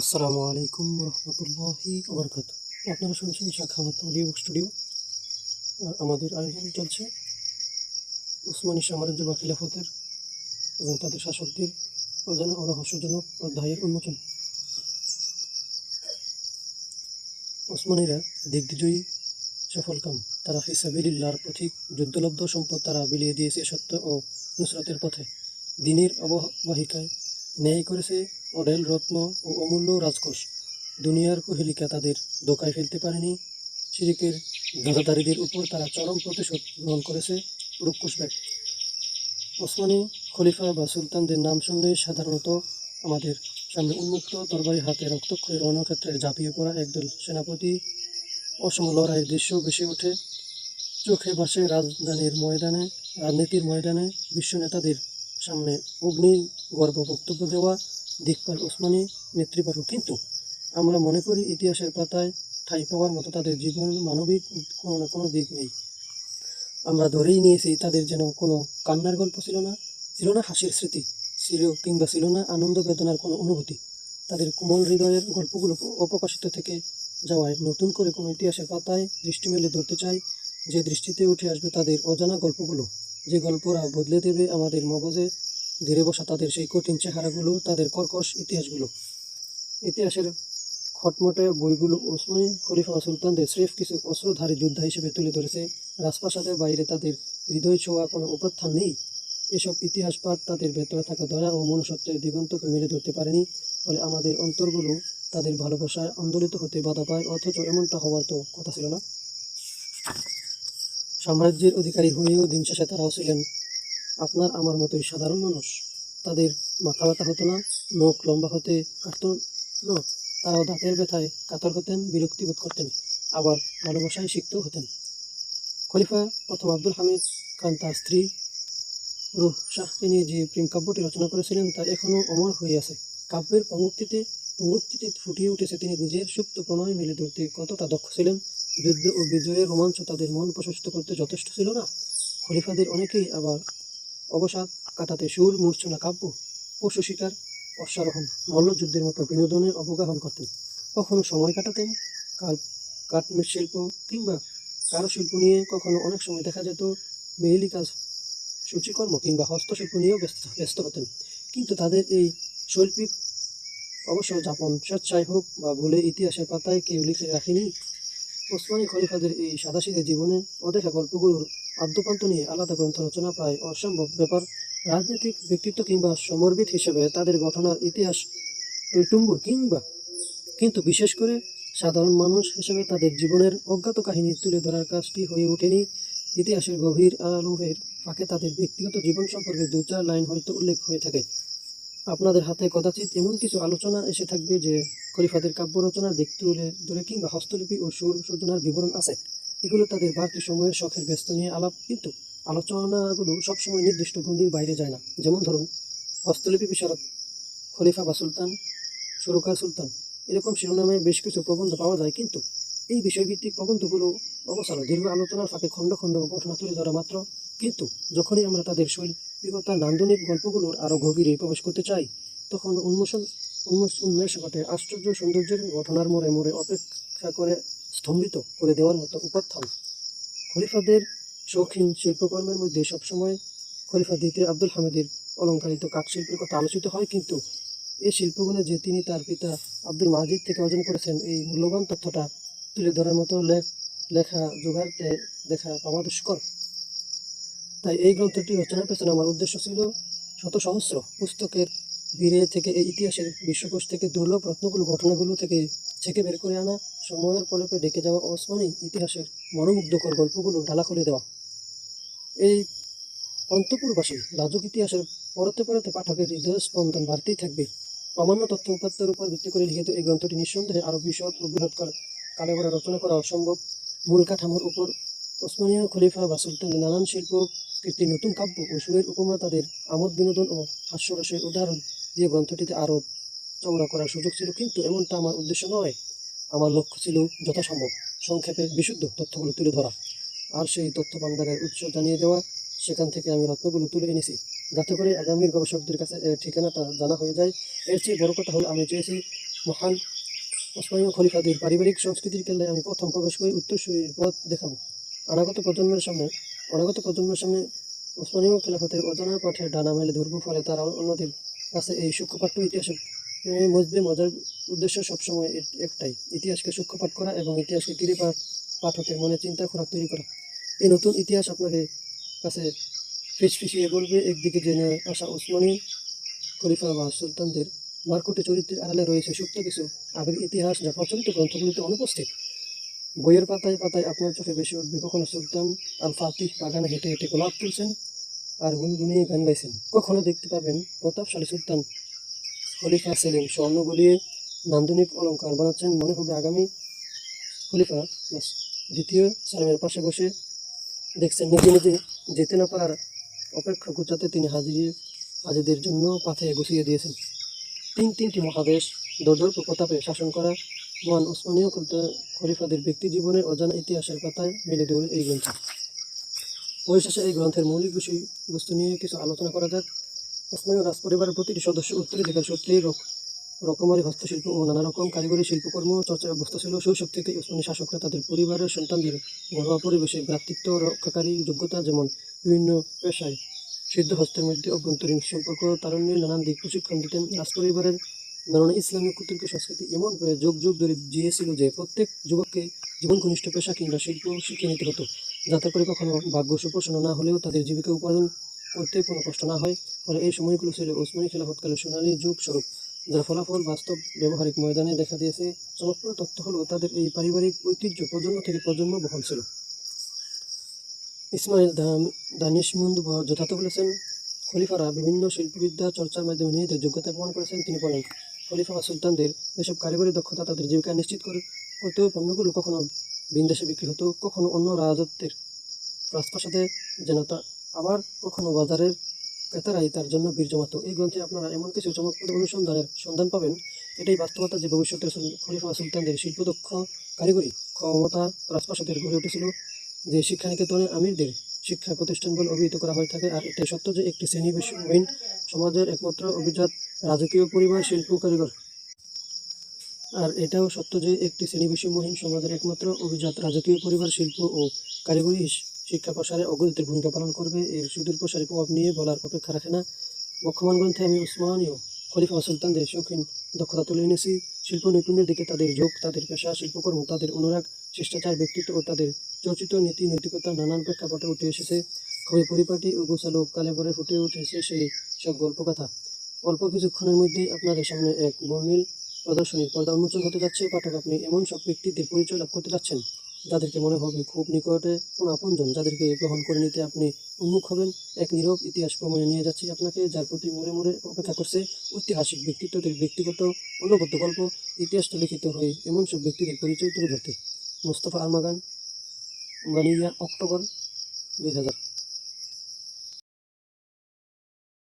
আসসালামু আলাইকুম রহমতুল্লাহি ওবরকাত। আপনারা শুনছেন শাখাওয়াত অডিও বুক স্টুডিও। আর আমাদের আয়োজন চলছে উসমানী সাম্রাজ্য বা খিলাফতের এবং তাদের শাসকদের অজানা ও রহস্যজনক অধ্যায়ের উন্মোচন। ওসমানীরা দিগ্বিজয়ী সফলকাম। তারা ফি সাবিলিল্লাহর পথিক, যুদ্ধলব্ধ সম্পদ তারা বিলিয়ে দিয়েছে সত্য ও নুসরাতের পথে। দিনের অববাহিকায় ন্যায় করেছে অঢেল রত্ন ও অমূল্য রাজকোষ। দুনিয়ার কুহেলিকা তাদের ধোঁকায় ফেলতে পারেনি। শিরিকের ধাঁধাধারীদের উপর তারা চরম প্রতিশোধ গ্রহণ করেছে রুক্ষসব্যাগ। ওসমানী খলিফা বা সুলতানদের নাম শুনলে সাধারণত আমাদের সামনে উন্মুক্ত তরবারি হাতে রক্তক্ষয়ী রণক্ষেত্রে ঝাঁপিয়ে পড়া একদল সেনাপতি অসম লড়াইয়ের দৃশ্য ভেসে ওঠে চোখে ভাসে। রাজনীতির ময়দানে বিশ্ব নেতাদের সামনে অগ্নি গর্ব বক্তব্য দেওয়া দিকপাল ওসমানী নেতৃপর্ব। কিন্তু আমরা মনে করি ইতিহাসের পাতায় ঠাঁই পাওয়ার মতো তাদের জীবন মানবিক কোনো না কোনো দিক নেই। আমরা ধরেই নিয়েছি তাদের যেন কোনো কান্নার গল্প ছিল না হাসির স্মৃতি, ছিল না আনন্দ বেদনার কোনো অনুভূতি। তাদের কোমল হৃদয়ের গল্পগুলো অপ্রকাশিত থেকে যাওয়ায় নতুন করে কোনো ইতিহাসের পাতায় দৃষ্টি মেলে ধরতে চাই, যে দৃষ্টিতে উঠে আসবে তাদের অজানা গল্পগুলো, যে গল্পরা বদলে দেবে আমাদের মগজে ধীরে বসা তাদের সেই কঠিন চেহারাগুলো, তাদের কর্কশ ইতিহাসগুলো। ইতিহাসের খটমটে বইগুলো ওসমানী খলিফা ও সুলতানদের স্রেফ কিছু অস্ত্রধারী যোদ্ধা হিসেবে তুলে ধরেছে। রাজপ্রাসাদের বাইরে তাদের হৃদয় ছোঁয়া কোনো উপাখ্যান নেই। এসব ইতিহাস পাঠ তাদের ভেতরে থাকা দয়া ও মনুষ্যত্বের দিগন্তকে মেলে ধরতে পারেনি। ফলে আমাদের অন্তরগুলো তাদের ভালোবাসায় আন্দোলিত হতে বাধা পায়, অথচ এমনটা হওয়ার তো কথা ছিল না। সাম্রাজ্যের অধিকারী হয়েও দিন শেষে তারাও ছিলেন আপনার আমার মতোই সাধারণ মানুষ। তাদের মাথা ব্যথা হতো না, নখ লম্বা হতে কাটত না, তারাও দাঁতের ব্যথায় কাতর হতেন, বিরক্তি বোধ করতেন, আবার ভালোবাসায় সিক্তও হতেন। খলিফা প্রথম আব্দুল হামিদ খান তার স্ত্রী রুহ শাহকে নিয়ে যে প্রেম কাব্যটি রচনা করেছিলেন তা এখনও অমর হয়ে আছে। কাব্যের পঙ্গুক্তিতে ফুটিয়ে উঠেছে তিনি নিজের সুপ্ত প্রণয় মেলে ধরতে কতটা দক্ষ ছিলেন। যুদ্ধ ও বিজয়ের রোমাঞ্চ তাদের মন প্রশস্ত করতে যথেষ্ট ছিল না। খলিফাদের অনেকেই আবার অবসাদ কাটাতে সুর মূর্ছনা কাব্য, পশু শিকার, অশ্বারোহণ, মল্লযুদ্ধের মতো বিনোদনের অবগাহন করতেন। কখনো সময় কাটাতেন কাঠশিল্প কিংবা কারুশিল্প নিয়ে, কখনো অনেক সময় দেখা যেত মেহেলি কাজ, সূচিকর্ম কিংবা হস্তশিল্প নিয়েও ব্যস্ত হতেন। কিন্তু তাদের এই শৈল্পিক অবসর যাপন স্বেচ্ছায় হোক বা ভুলে ইতিহাসের পাতায় কেউ লিখে রাখেনি। ওসমানী খলিফাদের এই সাদাসিধে জীবনে অদেখা গল্পগুলোর আদ্যপ্রান্ত নিয়ে আলাদা গ্রন্থ রচনা প্রায় অসম্ভব ব্যাপার। রাজনৈতিক ব্যক্তিত্ব কিংবা সমরবিদ হিসেবে তাদের ঘটনার ইতিহাস টুম্বুর কিন্তু বিশেষ করে সাধারণ মানুষ হিসেবে তাদের জীবনের অজ্ঞাত কাহিনী তুলে ধরার কাজটি হয়ে ওঠেনি। ইতিহাসের গভীর আলোহের ফাঁকে তাদের ব্যক্তিগত জীবন সম্পর্কে দু চার লাইন হয়তো উল্লেখ হয়ে থাকে। আপনাদের হাতে কদাচিৎ এমন কিছু আলোচনা এসে থাকবে যে খলিফাদের কাব্য রচনার দিক তুলে ধরে কিংবা হস্তলিপি ও সুর সূচনার বিবরণ আছে। এগুলো তাদের বাড়তি সময়ের শখের ব্যস্ত নিয়ে আলাপ, কিন্তু আলোচনাগুলো সবসময় নির্দিষ্ট গণ্ডির বাইরে যায় না। যেমন ধরুন, হস্তলিপি বিশারদ খলিফা বা সুলতান, সুরকার সুলতান, এরকম শিরোনামে বেশ কিছু প্রবন্ধ পাওয়া যায়। কিন্তু এই বিষয়ভিত্তিক প্রবন্ধগুলো অবসর দীর্ঘ আলোচনার ফাঁকে খণ্ড খণ্ড ঘটনা তুলে ধরা মাত্র। কিন্তু যখনই আমরা তাদের শৈল্পিকতার নান্দনিক গল্পগুলোর আরও গভীরে প্রবেশ করতে চাই, তখন উন্মেষ ঘটে আশ্চর্য সৌন্দর্যের ঘটনার মোড়ে মোড়ে অপেক্ষা করে স্তম্ভিত করে দেওয়ার মতো উপাখ্যান। খলিফাদের শৌখিন শিল্পকর্মের মধ্যে সবসময় খলিফা দ্বিতীয় আব্দুল হামিদের অলঙ্কারিত কাঠশিল্পের কথা আলোচিত হয়। কিন্তু এই শিল্পগুলো যে তিনি তার পিতা আব্দুল মাজিদ থেকে অর্জন করেছেন, এই মূল্যবান তথ্যটা তুলে ধরার মতো লেখা জোগাড়তে দেখা পাওয়া দুষ্কর। তাই এই গ্রন্থটি রচনার পেছনে আমার উদ্দেশ্য ছিল শত সহস্র পুস্তকের ভিড়ে থেকে এই ইতিহাসের বিশ্বকোষ থেকে দুর্লভ রত্নগুলো, ঘটনাগুলো থেকে ছেঁকে বের করে আনা, সময়ের প্রলেপে ডেকে যাওয়া ওসমানী ইতিহাসের মনোমুগ্ধকর গল্পগুলো ঢালা খুলে দেওয়া। এই অন্তঃপুরবাসী রাজুক ইতিহাসের পরতে পরতে পাঠকের হৃদয় স্পন্দন বাড়তেই থাকবে। প্রামাণ্য তথ্য উপাত্তের উপর ভিত্তি করে লিখিত এই গ্রন্থটি নিঃসন্দেহে আরও বিশদ ও বৃহৎকার কালেবরে রচনা করা অসম্ভব। মূল কাঠামোর উপর ওসমানীয় খলিফা বা সুলতানের নানান শিল্প কীর্তির নতুন কাব্য ও সুরের উপমা, তাদের আমোদ বিনোদন ও হাস্যরসের উদাহরণ দিয়ে গ্রন্থটিতে আরও চওড়া করার সুযোগ ছিল। কিন্তু এমনটা আমার উদ্দেশ্য নয়। আমার লক্ষ্য ছিল যথাসম্ভব সংক্ষেপে বিশুদ্ধ তথ্যগুলো তুলে ধরা, আর সেই তথ্য ভাণ্ডারের উৎস জানিয়ে দেওয়া। সেখান থেকে আমি রত্নগুলো তুলে এনেছি, যাতে করে আগামীর গবেষকদের কাছে এর ঠিকানাটা জানা হয়ে যায়। এর চেয়ে বড় কথা হলো, আমি চেয়েছি মহান ওসমানীয় খলিফাদের পারিবারিক সংস্কৃতির কেল্লায় আমি প্রথম প্রবেশ করে উত্তরসূরির পথ দেখাবো। অনাগত প্রজন্মের সামনে ওসমানীয় খেলাফতের অজানা পাঠের ডানা মেলে ধরবো, ফলে তারা অন্যদের কাছে এই সূক্ষ্মপাঠ্য ইতিহাসের মজবে মজার উদ্দেশ্য সবসময় একটাই, ইতিহাসকে সূক্ষ্মপাঠ করা এবং ইতিহাসকে ঘিরে পাঠকের মনে চিন্তা খোরাক তৈরি করা। এই নতুন ইতিহাস আপনাদের কাছে ফিসফিসিয়ে বলবে, একদিকে জেনে আসা ওসমানী খলিফা বা সুলতানদের মারকুটে চরিত্রের আড়ালে রয়েছে সুপ্ত কিছু আবেগ ইতিহাস, যা প্রচলিত গ্রন্থগুলিতে অনুপস্থিত। বইয়ের পাতায় পাতায় আপনার চোখে বেশি উঠবে কখনো সুলতান আল ফাতিহ বাগানে হেঁটে হেঁটে গোলাপ তুলছেন আর গুনগুনিয়ে গান গাইছেন, কখনো দেখতে পাবেন প্রতাপশালী সুলতান খলিফা সেলিম স্বর্ণ গলিয়ে নান্দনিক অলঙ্কার বানাচ্ছেন। মনে হবে আগামী খলিফা দ্বিতীয় সালামের পাশে বসে দেখছেন, নিজে নিজে যেতে না পারার অপেক্ষা গুছাতে তিনি হাজিদের জন্য পাথে গুছিয়ে দিয়েছেন। তিনটি মহাদেশ দৌর্দর্প প্রতাপে শাসন করা মহান ওসমানীয় খলিফাদের ব্যক্তি জীবনের অজানা ইতিহাসের পাতায় মেলে ধরে এই গ্রন্থ। পরিশেষে এই গ্রন্থের মৌলিক বিষয়বস্তু নিয়ে কিছু আলোচনা করা যাক। ওসমানীয় রাজপরিবারের প্রতিটি সদস্য উত্তরাধিকার সূত্রে রকমারি হস্তশিল্প ও নানা রকম কারিগরি শিল্পকর্ম চর্চায় অভ্যস্ত ছিল। শৈশব থেকে ওসমানী শাসকরা তাদের পরিবারের সন্তানদের ঘরোয়া পরিবেশে ভ্রাতৃত্ব রক্ষাকারী যোগ্যতা, যেমন বিভিন্ন পেশায় সিদ্ধহস্তের মধ্যে অভ্যন্তরীণ সম্পর্ক তারুণ্যের নানান দিক প্রশিক্ষণ দিতেন। রাজপরিবারের ধারণা ইসলামিক কুতুর্ক সংস্কৃতি এমনভাবে যুগ যুগ ধরে জিয়েছিল যে প্রত্যেক যুবককে জীবন ঘনিষ্ঠ পেশা কিংবা শিল্প শিখে নিতে হতো, যাতে করে কখনো ভাগ্য সুপ্রসন্ন না হলেও তাদের জীবিকা উপার্জন করতে কোনো কষ্ট না হয়। ফলে এই সময়গুলো ছিল ওসমানী খেলাফতকালের সোনালী যুগ স্বরূপ, যার ফলাফল বাস্তব ব্যবহারিক ময়দানে দেখা দিয়েছে। চমকপ্রদ তথ্য হলো তাদের এই পারিবারিক ঐতিহ্য প্রজন্ম থেকে প্রজন্ম বহন ছিল। ইসমাইল দানিশমন্দ যথার্থ বলেছেন, খলিফারা বিভিন্ন শিল্পবিদ্যা চর্চার মাধ্যমে নিজেদের যোগ্যতা প্রমাণ করেছেন। তিনি বলেন, খলিফা বা সুলতানদের এসব কারিগরি দক্ষতা তাদের জীবিকা নিশ্চিত করতেও পণ্যগুলো কখনো বিদেশে বিক্রি হতো, কখনো অন্য রাজত্বের রাজপ্রাসাদে যেন তা, আবার কখনো বাজারের ক্রেতারাই তার জন্য বীর জমাত। এই গ্রন্থে আপনারা এমন কিছু চমকপ্রদ অনুসন্ধানের সন্ধান পাবেন, এটাই বাস্তবতা যে ভবিষ্যতের খলিফা সুলতানদের শিল্পদক্ষ কারিগরি ক্ষমতা রাজপ্রাসাদের গড়ে উঠেছিল, যে শিক্ষানিকেতনে আমিরদের শিক্ষা প্রতিষ্ঠান বলে অভিহিত করা হয়ে থাকে। আর এটাই সত্য যে একটি শ্রেণীবিহীন সমাজের একমাত্র অভিজাত রাজকীয় পরিবার শিল্প কারিগর আর এটাও সত্য যে একটি শ্রেণীবিহীন সমাজের একমাত্র অভিজাত রাজকীয় পরিবার শিল্প ও কারিগরি শিক্ষা প্রসারে অগ্রগতির ভূমিকা পালন করবে। এর সুদূর প্রসারী প্রভাব নিয়ে বলার অপেক্ষা রাখে না। বর্তমান গ্রন্থে আমি ওসমানীয় খলিফা সুলতানদের শৌখিন দক্ষতা তুলে এনেছি। শিল্প নৈপুণ্যের দিকে তাদের ঝোঁক, তাদের পেশা শিল্পকর্ম, তাদের অনুরাগ, শিষ্টাচার, ব্যক্তিত্ব ও তাদের চর্চিত নীতি নৈতিকতা নানান প্রেক্ষাপটে উঠে এসেছে। খুবই পরিপাটি ও গোছালো কালে পরে ফুটে উঠেছে সেই সব গল্পকথা। অল্প কিছুক্ষণের মধ্যেই আপনাদের সামনে এক বর্ণিল প্রদর্শনীর পর্দা উন্মোচন হতে যাচ্ছে। পাঠক, আপনি এমন সব ব্যক্তিদের পরিচয় লাভ করতে যাচ্ছেন যাদেরকে মনে হবে খুব নিকটে কোনো আপনজন, যাদেরকে গ্রহণ করে নিতে আপনি উন্মুখ হবেন। এক নীরব ইতিহাস প্রমাণে নিয়ে যাচ্ছি আপনাকে, যার প্রতি মোড়ে মোড়ে অপেক্ষা করছে ঐতিহাসিক ব্যক্তিত্বদের ব্যক্তিগত অনবদ্য গল্প। ইতিহাসটা লিখিত হয়ে এমন সব ব্যক্তিদের পরিচয় তুলে ধরতে। মোস্তফা আরমাগান, বানিয়া, অক্টোবর 2000।